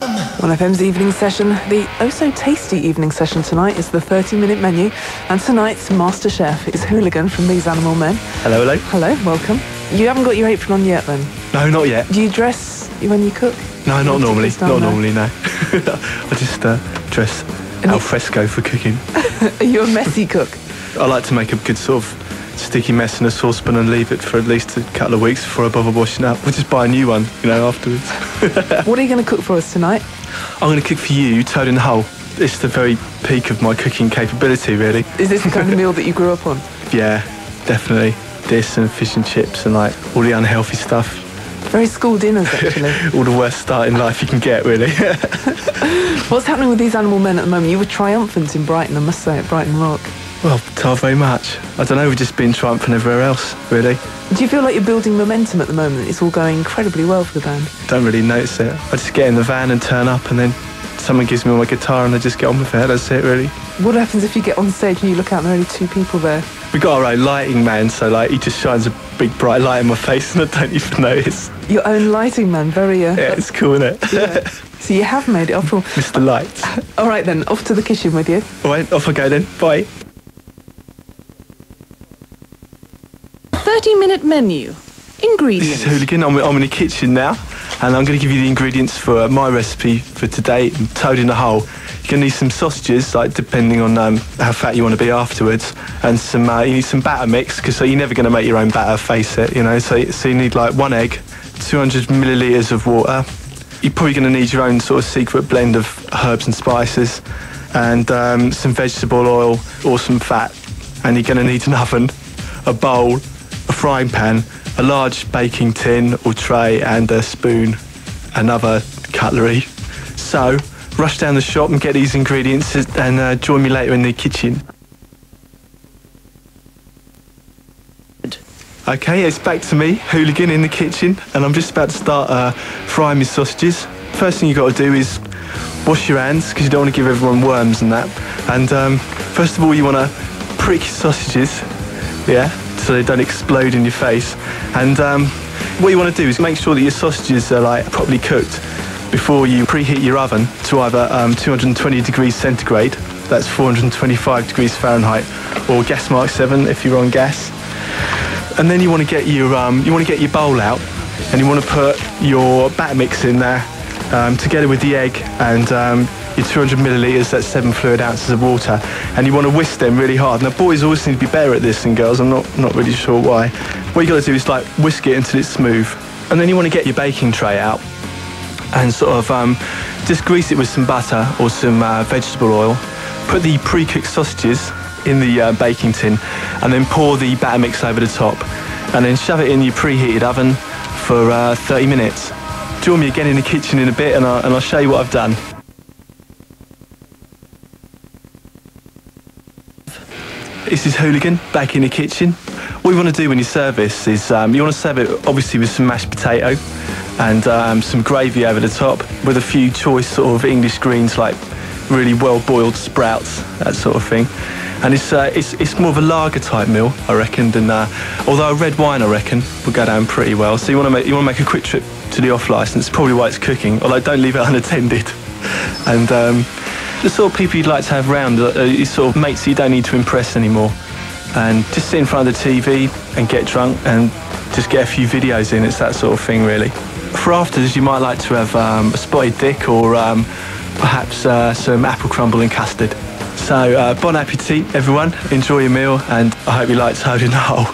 1FM's evening session, the oh-so-tasty evening session tonight is the 30-minute menu, and tonight's master chef is Hooligan from These Animal Men. Hello, hello. Hello, welcome. You haven't got your apron on yet, then? No, not yet. Do you dress when you cook? No, not normally. Not normally, no. I just dress al fresco for cooking. Are you a messy cook? I like to make a good sort of sticky mess in a saucepan and leave it for at least a couple of weeks before I bother washing up. We'll just buy a new one, afterwards. What are you going to cook for us tonight? I'm going to cook for you toad in the hole. It's the very peak of my cooking capability, really. Is this the kind of meal that you grew up on? Yeah, definitely. This and fish and chips and all the unhealthy stuff. Very school dinners, actually. All the worst start in life you can get, really. What's happening with These Animal Men at the moment? You were triumphant in Brighton, I must say, at Brighton Rock. Well, not very much. I don't know, we've just been triumphant everywhere else, really. Do you feel like you're building momentum at the moment? It's all going incredibly well for the band. Don't really notice it. I just get in the van and turn up, and then someone gives me my guitar and I just get on with it. That's it, really. What happens if you get on stage and you look out and there are only two people there? We've got our own lighting man, so he just shines a big bright light in my face and I don't even notice. Your own lighting man, very... Yeah, it's cool, isn't it? Yeah. So you have made it, after all. Mr. Lights. All right then, off to the kitchen with you. All right, off I go then. Bye. 30-minute menu. Ingredients. This is Hooligan. I'm in the kitchen now, and I'm going to give you the ingredients for my recipe for today, toad in the hole. You're going to need some sausages, depending on how fat you want to be afterwards, and some you need some batter mix, because you're never going to make your own batter, face it, So you need 1 egg, 200 millilitres of water. You're probably going to need your own sort of secret blend of herbs and spices, and some vegetable oil or some fat. And you're going to need an oven, a bowl, a frying pan, a large baking tin or tray, and a spoon and other cutlery. So, rush down the shop and get these ingredients and join me later in the kitchen. Okay, it's back to me, Hooligan, in the kitchen, and I'm just about to start frying my sausages. First thing you've got to do is wash your hands, because you don't want to give everyone worms and that. And first of all, you want to prick your sausages, so they don't explode in your face. And what you want to do is make sure that your sausages are properly cooked before you preheat your oven to either 220 degrees centigrade, that's 425 degrees Fahrenheit, or gas mark 7 if you're on gas. And then you want to get your bowl out, and you want to put your batter mix in there together with the egg and your 200 millilitres, that's 7 fluid ounces of water, and you want to whisk them really hard. Now, boys always seem to be better at this than girls. I'm not really sure why. What you got to do is whisk it until it's smooth, and then you want to get your baking tray out and sort of just grease it with some butter or some vegetable oil. Put the pre-cooked sausages in the baking tin, and then pour the batter mix over the top, and then shove it in your preheated oven for 30 minutes. Join me again in the kitchen in a bit, and I'll show you what I've done. This is Hooligan, back in the kitchen. What you want to do when you serve this is you want to serve it obviously with some mashed potato and some gravy over the top, with a few choice sort of English greens like really well-boiled sprouts, that sort of thing. And it's more of a lager type meal, I reckon, than although a red wine, I reckon, will go down pretty well. So you want to make a quick trip to the off licence, probably why it's cooking, although don't leave it unattended. And the sort of people you'd like to have round are sort of mates that you don't need to impress anymore, and just sit in front of the TV and get drunk and just get a few videos in. It's that sort of thing, really. For afters, you might like to have a spotted dick or perhaps some apple crumble and custard. So bon appetit, everyone. Enjoy your meal, and I hope you like toad in the hole.